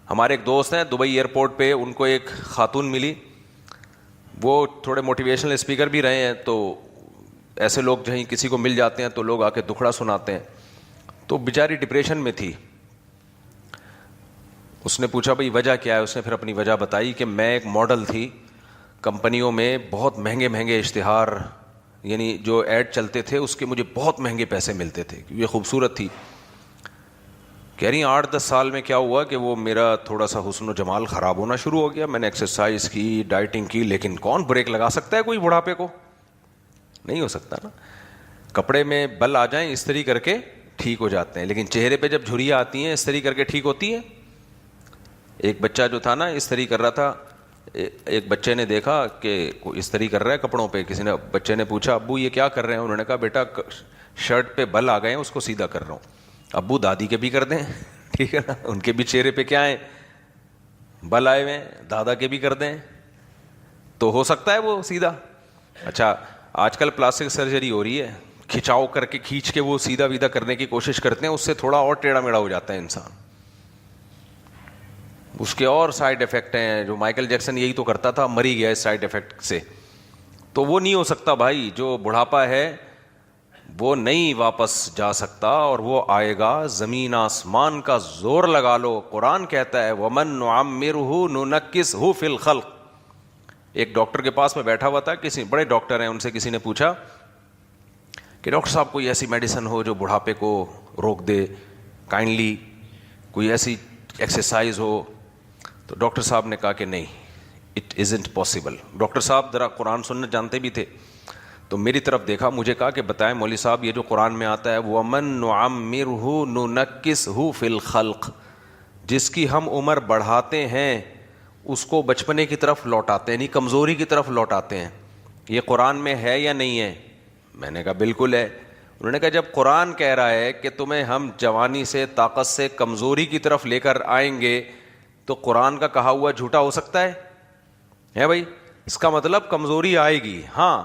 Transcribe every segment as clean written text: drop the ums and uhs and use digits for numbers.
ہمارے ایک دوست ہیں دبئی ایئرپورٹ پہ، ان کو ایک خاتون ملی، وہ تھوڑے موٹیویشنل اسپیکر بھی رہے ہیں، تو ایسے لوگ جہیں کسی کو مل جاتے ہیں تو لوگ آ کے دکھڑا سناتے ہیں. تو بیچاری ڈپریشن میں تھی. اس نے پوچھا بھائی وجہ کیا ہے؟ اس نے پھر اپنی وجہ بتائی کہ میں ایک ماڈل تھی، کمپنیوں میں بہت مہنگے مہنگے اشتہار، یعنی جو ایڈ چلتے تھے اس کے مجھے بہت مہنگے پیسے ملتے تھے کیونکہ یہ خوبصورت تھی. کہہ رہی 8-10 سال میں کیا ہوا کہ وہ میرا تھوڑا سا حسن و جمال خراب ہونا شروع ہو گیا. میں نے ایکسرسائز کی، ڈائٹنگ کی، لیکن کون بریک لگا سکتا ہے کوئی بڑھاپے کو؟ نہیں ہو سکتا نا. کپڑے میں بل آ جائیں استری کر کے ٹھیک ہو جاتے ہیں، لیکن چہرے پہ جب جھریاں آتی ہیں استری کر کے ٹھیک ہوتی ہیں؟ ایک بچہ جو تھا نا استری کر رہا تھا، ایک بچے نے دیکھا کہ کوئی استری کر رہا ہے کپڑوں پہ، کسی نے بچے نے پوچھا ابو یہ کیا کر رہے ہیں؟ انہوں نے کہا بیٹا شرٹ پہ بل آ گئے ہیں اس کو سیدھا کر رہا ہوں. ابو دادی کے بھی کر دیں، ٹھیک ہے نا، ان کے بھی چہرے پہ کیا ہیں؟ بل آئے ہوئے ہیں، دادا کے بھی کر دیں تو ہو سکتا ہے وہ سیدھا. اچھا آج کل پلاسٹک سرجری ہو رہی ہے، کھچاؤ کر کے کھینچ کے وہ سیدھا ویدھا کرنے کی کوشش کرتے ہیں، اس سے تھوڑا اور ٹیڑھا میڑھا ہو جاتا ہے انسان. اس کے اور سائڈ افیکٹ ہیں، جو مائیکل جیکسن یہی تو کرتا تھا، مری گیا اس سائڈ افیکٹ سے. تو وہ نہیں ہو سکتا بھائی. جو بڑھاپا ہے وہ نہیں واپس جا سکتا، اور وہ آئے گا. زمین آسمان کا زور لگا لو، قرآن کہتا ہے وَمَن نُعَمِّرْهُ نُنَكِّسْهُ فِي الْخَلْقِ. ایک ڈاکٹر کے پاس میں بیٹھا ہوا تھا، کسی بڑے ڈاکٹر ہیں، ان سے کسی نے پوچھا کہ ڈاکٹر صاحب کوئی ایسی میڈیسن ہو جو بڑھاپے کو روک دے، کائنڈلی کوئی ایسی ایکسرسائز ہو. تو ڈاکٹر صاحب نے کہا کہ نہیں، اٹ ازنٹ پاسبل. ڈاکٹر صاحب ذرا قرآن سننا جانتے بھی تھے، تو میری طرف دیکھا، مجھے کہا کہ بتائیں مولوی صاحب یہ جو قرآن میں آتا ہے وَمَن نُعَمِّرْهُ نُنَكِّسْهُ فِي الْخَلْقِ، جس کی ہم عمر بڑھاتے ہیں اس کو بچپنے کی طرف لوٹاتے ہیں، یعنی کمزوری کی طرف لوٹاتے ہیں. یہ قرآن میں ہے یا نہیں ہے؟ میں نے کہا بالکل ہے. انہوں نے کہا جب قرآن کہہ رہا ہے کہ تمہیں ہم جوانی سے طاقت سے کمزوری کی طرف لے کر آئیں گے، تو قرآن کا کہا ہوا جھوٹا ہو سکتا ہے بھائی؟ اس کا مطلب کمزوری آئے گی. ہاں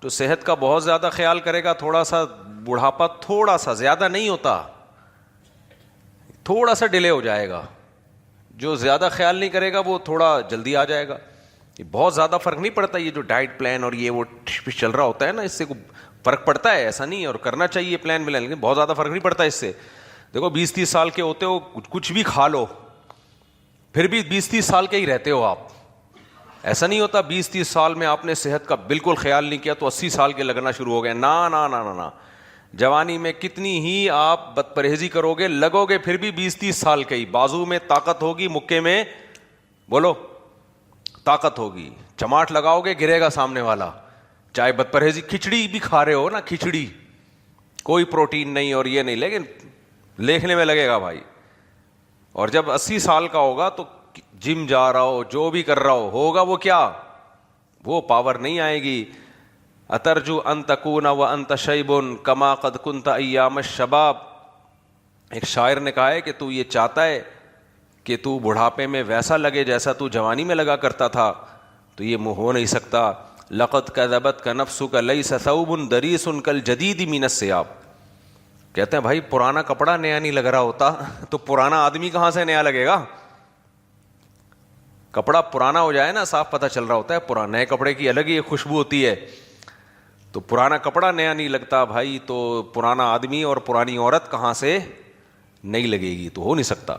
تو صحت کا بہت زیادہ خیال کرے گا، تھوڑا سا بڑھاپا تھوڑا سا زیادہ نہیں ہوتا، تھوڑا سا ڈیلے ہو جائے گا. جو زیادہ خیال نہیں کرے گا وہ تھوڑا جلدی آ جائے گا. یہ بہت زیادہ فرق نہیں پڑتا. یہ جو ڈائٹ پلان اور یہ وہ چل رہا ہوتا ہے نا، اس سے فرق پڑتا ہے، ایسا نہیں، اور کرنا چاہیے پلان بلان، لیکن بہت زیادہ فرق نہیں پڑتا اس سے. دیکھو 20-30 سال کے ہوتے ہو، کچھ بھی کھا لو پھر بھی 20-30 سال کے ہی رہتے ہو آپ. ایسا نہیں ہوتا 20-30 سال میں آپ نے صحت کا بالکل خیال نہیں کیا تو 80 سال کے لگنا شروع ہو گئے. نا نا نا نا نا. جوانی میں کتنی ہی آپ بد پرہیزی کرو گے، لگو گے پھر بھی 20-30 سال کے ہی. بازو میں طاقت ہوگی، مکے میں بولو طاقت ہوگی، چماٹ لگاؤ گے گرے گا سامنے والا. چاہے بد پرہیزی کھچڑی بھی کھا رہے ہو نا، کھچڑی کوئی پروٹین نہیں اور یہ نہیں، لیکن لیکھنے میں لگے گا بھائی. اور جب 80 سال کا ہوگا تو جم جا رہا ہو، جو بھی کر رہا ہوگا وہ کیا، وہ پاور نہیں آئے گی. اترجو ان تکون وانت شیب کما قد کنت ایام الشباب. ایک شاعر نے کہا ہے کہ تو یہ چاہتا ہے کہ تو بڑھاپے میں ویسا لگے جیسا تو جوانی میں لگا کرتا تھا، تو یہ ہو نہیں سکتا. لقد کذبتک نفسک لیس ثوب دریس کالجدید من الثیاب. کہتے ہیں بھائی پرانا کپڑا نیا نہیں لگ رہا ہوتا تو پرانا آدمی کہاں سے نیا لگے گا؟ کپڑا پرانا ہو جائے نا، صاف پتہ چل رہا ہوتا ہے. پرانے کپڑے کی الگ ہی خوشبو ہوتی ہے. تو پرانا کپڑا نیا نہیں لگتا بھائی، تو پرانا آدمی اور پرانی عورت کہاں سے نہیں لگے گی؟ تو ہو نہیں سکتا.